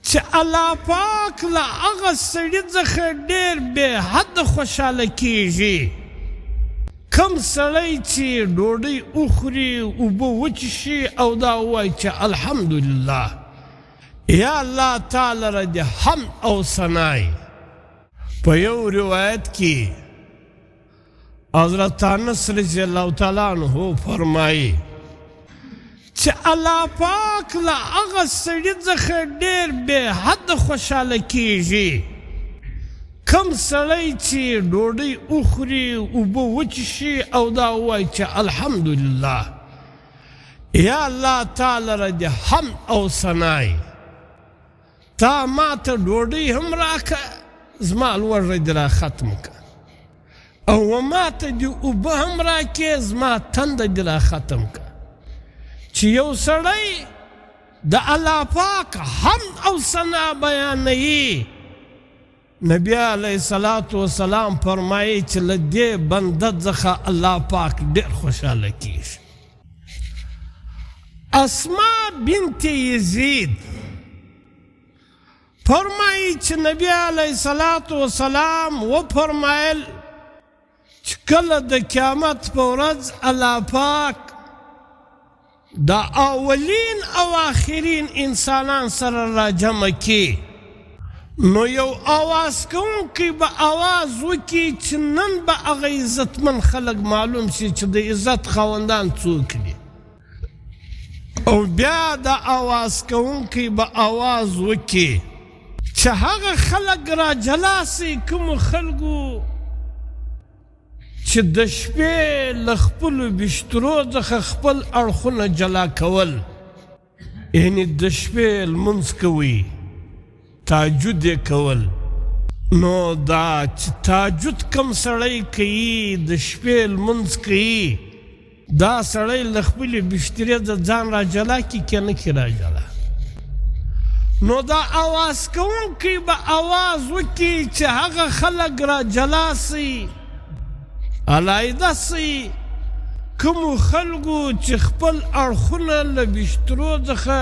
چې الله پاک له هغه سړي څخه ډېر بې حده خوشحاله کیږي کم سړی چې ډوډۍ وخوري اوبه وچښي او دا ووایي چې الحمدلله یا الله تعالی را دې حمد او ثنای په یو روایت کې حضرت انس رضی الله تعالی عنہ فرمایي چې الله پاک له هغه سړي څخه ډېر بې حده خوشحاله کیږي کم سړی چې ډوډۍ وخوري اوبه وچښي او دا ووایي چې الحمدلله یا الله تعالی را دې حمد او ثنای تا ما ته ډوډۍ هم راکه زما لوږه دې را ختم که او ما ته دې اوبه هم راکې زما تنده دې را ختم که چې یو سړی د الله پاک حمد او ثنا بیانوي نبی علیه الصلاة والسلام فرمایي چې له دې بنده څخه الله پاک ډېر خوشحاله کیږي اسماء بنت یزید فرمایي چې نبی علیه الصلاة والسلام وفرمایل چې کله د قیامت په ورځ الله پاک دا اولین او آخرین انسانان سره را جمع کی نو یو آواز کوونکی به آواز وکړي چې نن به هغه عزتمن خلک معلوم شي چې د عزت خاوندان څوک دي او بیا دا آواز کوونکی به آواز وکړي چې هغه خلک را جلا سي کومو خلکو چې د شپې له خپلو بسترو څخه خپل اړخونه جلا کول یعنې د شپې لمونځ کوي تهجد یې کول نو دا چې تهجد کم سړی کوي د شپې لمونځ کوي دا سړی له خپلې بسترې د ځان را جلا کړي که نه کړي را جلا نو دا آواز کوونکی به آواز وکړي چې هغه خلک را جلا سي علاحده سي کومو خلکو چې خپل اړخونه له بسترو څخه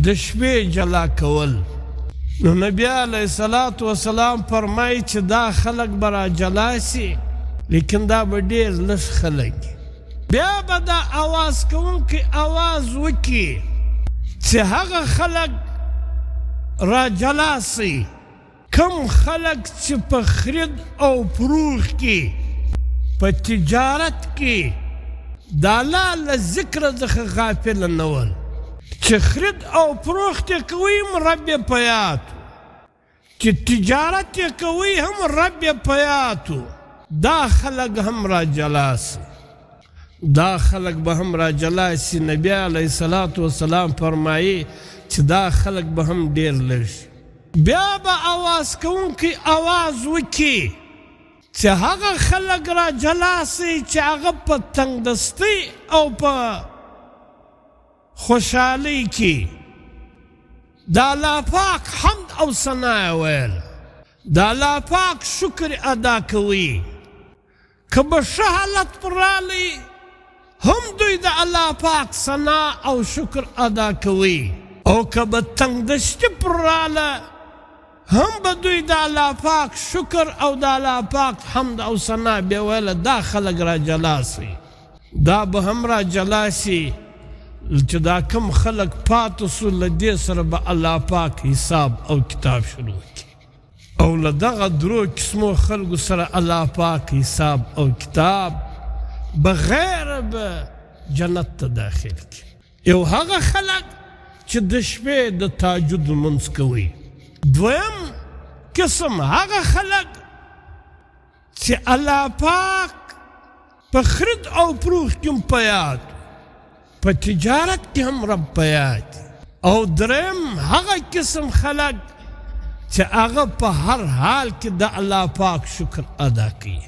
د شپې جلا کول نو نبی علیه الصلاة والسلام فرمایي چې دا خلک به را جلا سي لیکن دا به ډېر لږ خلک بیا به دا آواز کوونکی آواز وکړي چې هغه خلک را جلا سي کم خلک چې په خرید او فروغ کې په تجارت کې د الله له ذکره څخه غافل نه ول چې خرید او فروخت یې کوي هم رب یې په یاد چې تجارت یې کوي هم رب یې په یاد دا خلک هم را جلا سي دا خلک به هم را جلا سي نبی علیه الصلاة والسلام فرمایي چې دا خلک به هم ډېر لږ بیا به آواز کوونکی آواز وکړي چې هغه خلک را جلا سي چې هغه په تنګدستۍ او په خوشحالۍ کې د الله پاک حمد او ثنا ویل د الله پاک شکر ادا کوي که به ښه حالت پر راغلی هم دوی د الله پاک ثنا او شکر ادا کوي او که به تنګدستي پر راغله هم به دوی د الله پاک شکر او د الله پاک حمد او ثنا بیا ویله دا خلک را جلا سي دا به هم را جلا سي چې دا کم خلک پاتې سو له دې سره به الله پاک حساب او کتاب شروع کړي او له دغه درو قسمو خلکو سره الله پاک حساب او کتاب بغیر به جنت ته داخل کړي یو هغه خلک چې د شپې د تهجد لمونځ کوي دویم قسم هغه خلک چې الله پاک په خرید او فروغ کې هم په یاد په تجارت کې هم رب په یاد او دریم هغه قسم خلک چې هغه په هر حال کې د الله پاک شکر ادا کوي